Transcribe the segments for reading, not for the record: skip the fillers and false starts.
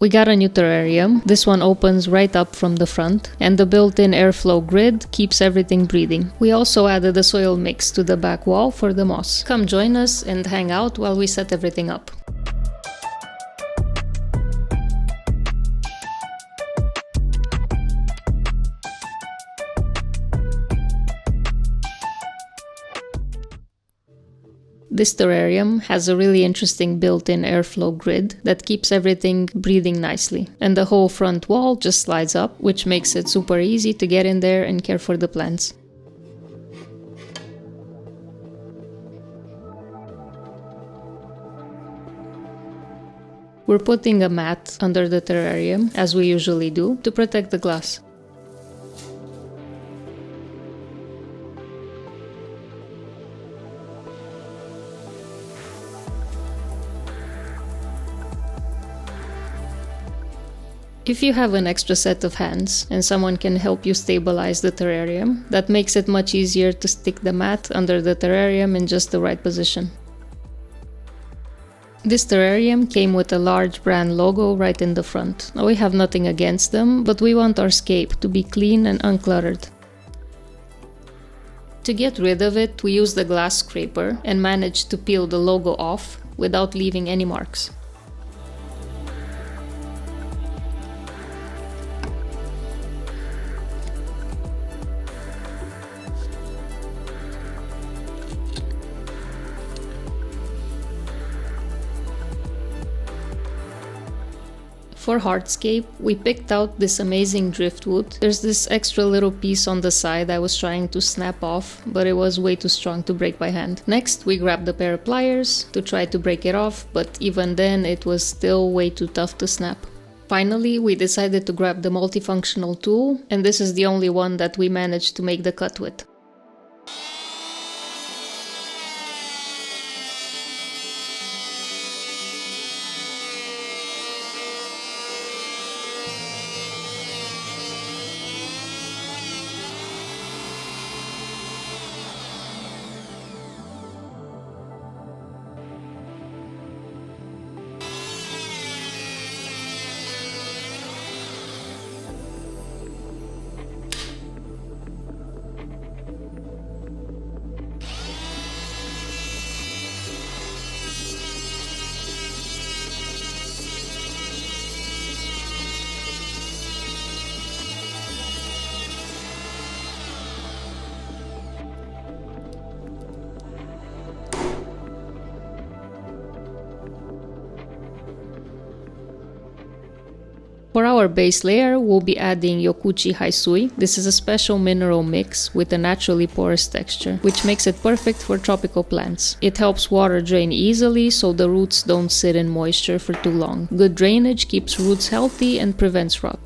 We got a new terrarium. This one opens right up from the front, and the built-in airflow grid keeps everything breathing. We also added a soil mix to the back wall for the moss. Come join us and hang out while we set everything up. This terrarium has a really interesting built-in airflow grid that keeps everything breathing nicely. And the whole front wall just slides up, which makes it super easy to get in there and care for the plants. We're putting a mat under the terrarium, as we usually do, to protect the glass. If you have an extra set of hands and someone can help you stabilize the terrarium, that makes it much easier to stick the mat under the terrarium in just the right position. This terrarium came with a large brand logo right in the front. We have nothing against them, but we want our scape to be clean and uncluttered. To get rid of it, we used a glass scraper and managed to peel the logo off without leaving any marks. For hardscape, we picked out this amazing driftwood. There's this extra little piece on the side I was trying to snap off, but it was way too strong to break by hand. Next, we grabbed a pair of pliers to try to break it off, but even then it was still way too tough to snap. Finally, we decided to grab the multifunctional tool, and this is the only one that we managed to make the cut with. For our base layer, we'll be adding Yokuchi Haisui. This is a special mineral mix with a naturally porous texture, which makes it perfect for tropical plants. It helps water drain easily so the roots don't sit in moisture for too long. Good drainage keeps roots healthy and prevents rot.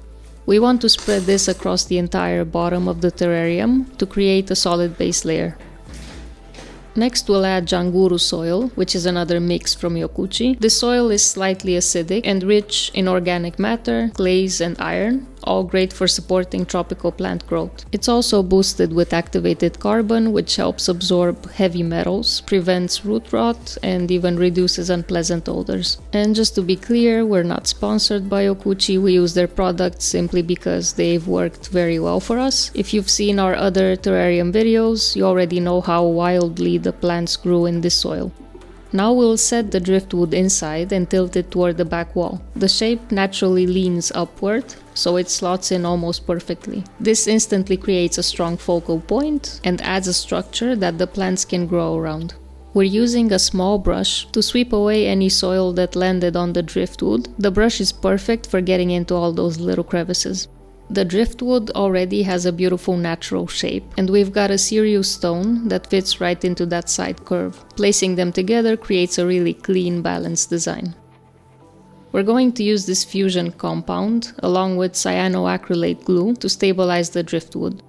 We want to spread this across the entire bottom of the terrarium to create a solid base layer. Next, we'll add Janguru soil, which is another mix from Yokuchi. This soil is slightly acidic and rich in organic matter, clays, and iron, all great for supporting tropical plant growth. It's also boosted with activated carbon, which helps absorb heavy metals, prevents root rot, and even reduces unpleasant odors. And just to be clear, we're not sponsored by Yokuchi. We use their products simply because they've worked very well for us. If you've seen our other terrarium videos, you already know how wildly the plants grew in this soil. Now we'll set the driftwood inside and tilt it toward the back wall. The shape naturally leans upward, so it slots in almost perfectly. This instantly creates a strong focal point and adds a structure that the plants can grow around. We're using a small brush to sweep away any soil that landed on the driftwood. The brush is perfect for getting into all those little crevices. The driftwood already has a beautiful natural shape, and we've got a Sirius stone that fits right into that side curve. Placing them together creates a really clean, balanced design. We're going to use this fusion compound along with cyanoacrylate glue to stabilize the driftwood.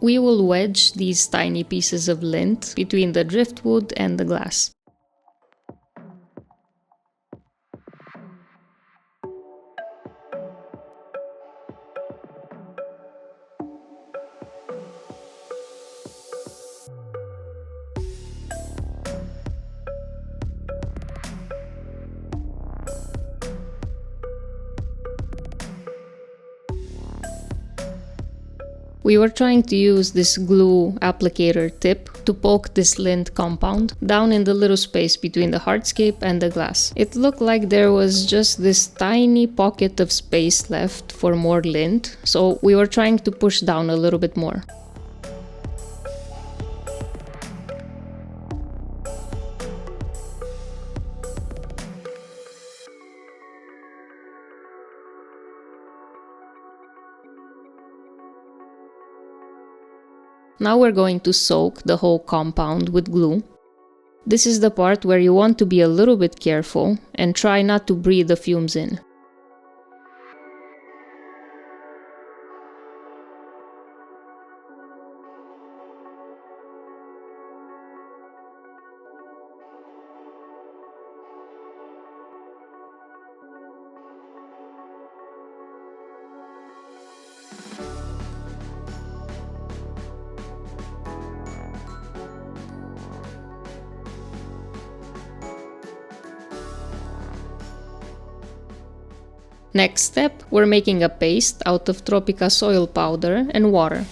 We will wedge these tiny pieces of lint between the driftwood and the glass. We were trying to use this glue applicator tip to poke this lint compound down in the little space between the hardscape and the glass. It looked like there was just this tiny pocket of space left for more lint, so we were trying to push down a little bit more. Now we're going to soak the whole compound with glue. This is the part where you want to be a little bit careful and try not to breathe the fumes in. Next step, we're making a paste out of Tropica soil powder and water.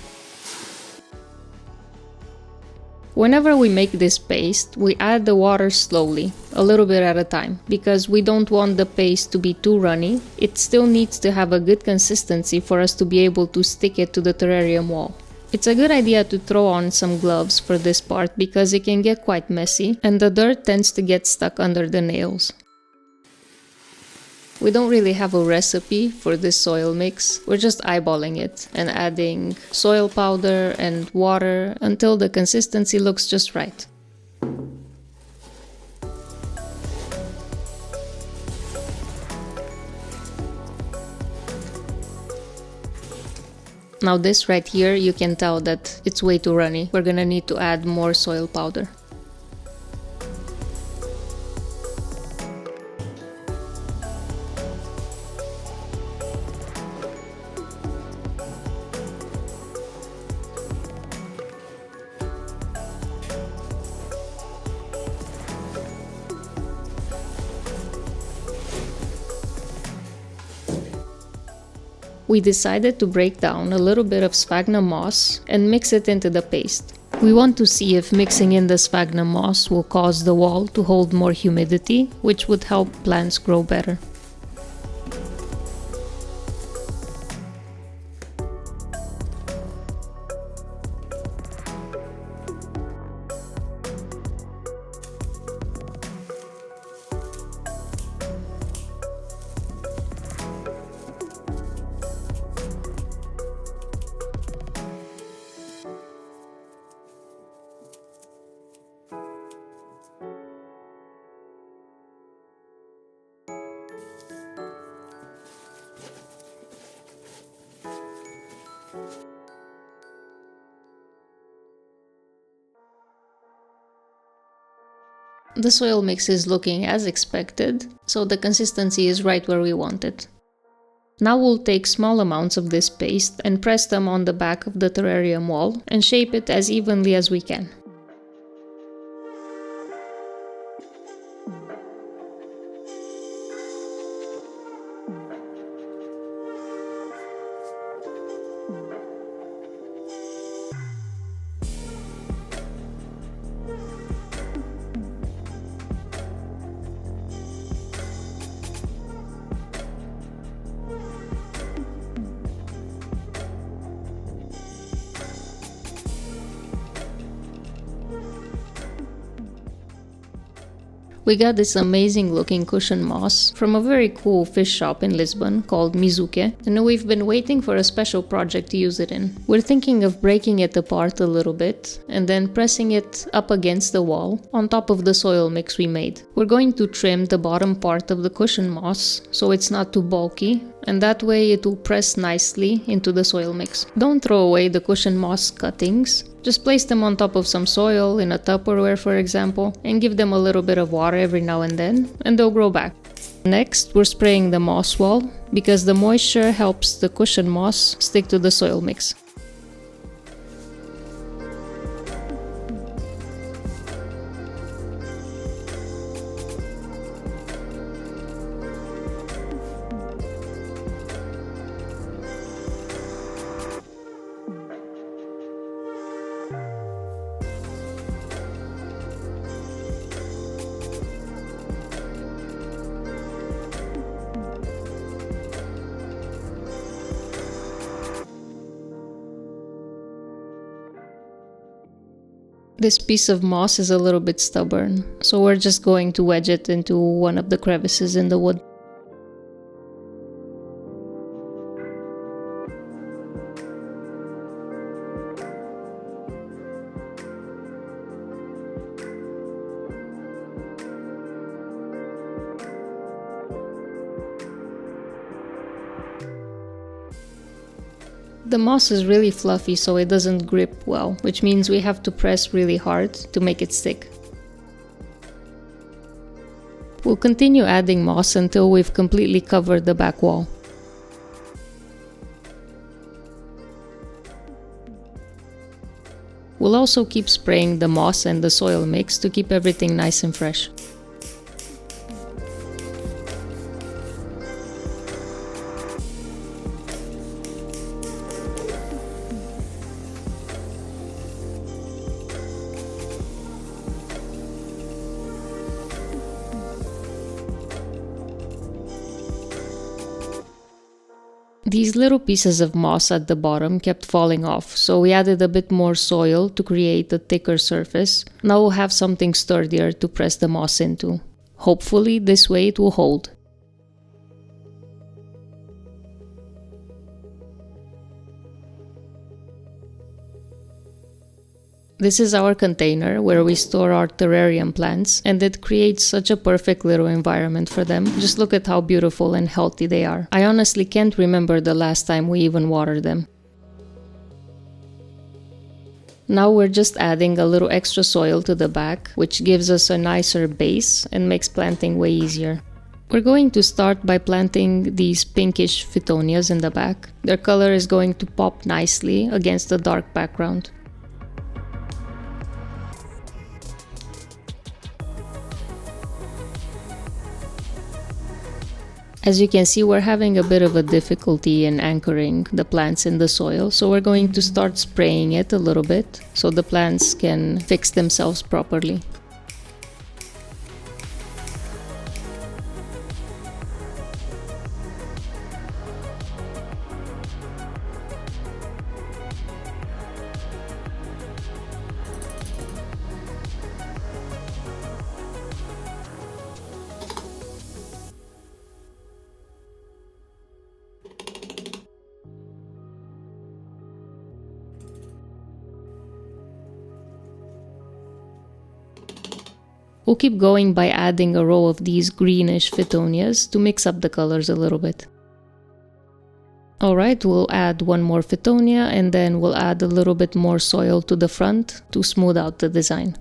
Whenever we make this paste, we add the water slowly, a little bit at a time, because we don't want the paste to be too runny. It still needs to have a good consistency for us to be able to stick it to the terrarium wall. It's a good idea to throw on some gloves for this part because it can get quite messy and the dirt tends to get stuck under the nails. We don't really have a recipe for this soil mix, we're just eyeballing it and adding soil powder and water until the consistency looks just right. Now this right here, you can tell that it's way too runny. We're gonna need to add more soil powder. We decided to break down a little bit of sphagnum moss and mix it into the paste. We want to see if mixing in the sphagnum moss will cause the wall to hold more humidity, which would help plants grow better. The soil mix is looking as expected, so the consistency is right where we want it. Now we'll take small amounts of this paste and press them on the back of the terrarium wall and shape it as evenly as we can. We got this amazing looking cushion moss from a very cool fish shop in Lisbon called Mizuke, and we've been waiting for a special project to use it in. We're thinking of breaking it apart a little bit and then pressing it up against the wall on top of the soil mix we made. We're going to trim the bottom part of the cushion moss so it's not too bulky, and that way it will press nicely into the soil mix. Don't throw away the cushion moss cuttings. Just place them on top of some soil in a Tupperware, for example, and give them a little bit of water every now and then, and they'll grow back. Next, we're spraying the moss wall, because the moisture helps the cushion moss stick to the soil mix. This piece of moss is a little bit stubborn, so we're just going to wedge it into one of the crevices in the wood. The moss is really fluffy, so it doesn't grip well, which means we have to press really hard to make it stick. We'll continue adding moss until we've completely covered the back wall. We'll also keep spraying the moss and the soil mix to keep everything nice and fresh. These little pieces of moss at the bottom kept falling off, so we added a bit more soil to create a thicker surface. Now we'll have something sturdier to press the moss into. Hopefully this way it will hold. This is our container where we store our terrarium plants, and it creates such a perfect little environment for them. Just look at how beautiful and healthy they are. I honestly can't remember the last time we even watered them. Now we're just adding a little extra soil to the back, which gives us a nicer base and makes planting way easier. We're going to start by planting these pinkish phytonias in the back. Their color is going to pop nicely against the dark background. As you can see, we're having a bit of a difficulty in anchoring the plants in the soil, so we're going to start spraying it a little bit so the plants can fix themselves properly. We'll keep going by adding a row of these greenish phytonias to mix up the colors a little bit. Alright, we'll add one more phytonia and then we'll add a little bit more soil to the front to smooth out the design.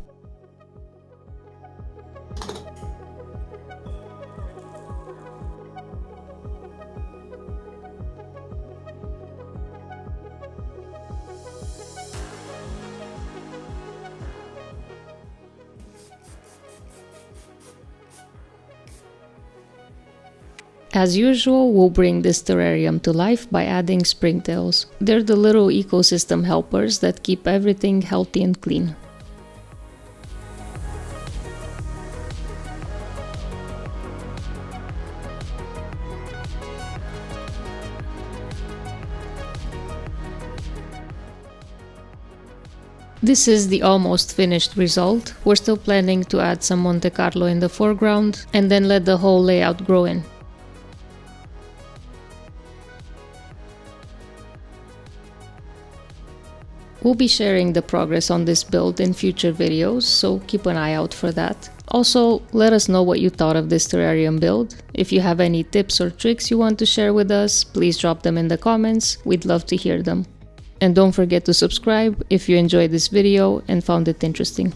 As usual, we'll bring this terrarium to life by adding springtails. They're the little ecosystem helpers that keep everything healthy and clean. This is the almost finished result. We're still planning to add some Monte Carlo in the foreground and then let the whole layout grow in. We'll be sharing the progress on this build in future videos, so keep an eye out for that. Also, let us know what you thought of this terrarium build. If you have any tips or tricks you want to share with us, please drop them in the comments. We'd love to hear them. And don't forget to subscribe if you enjoyed this video and found it interesting.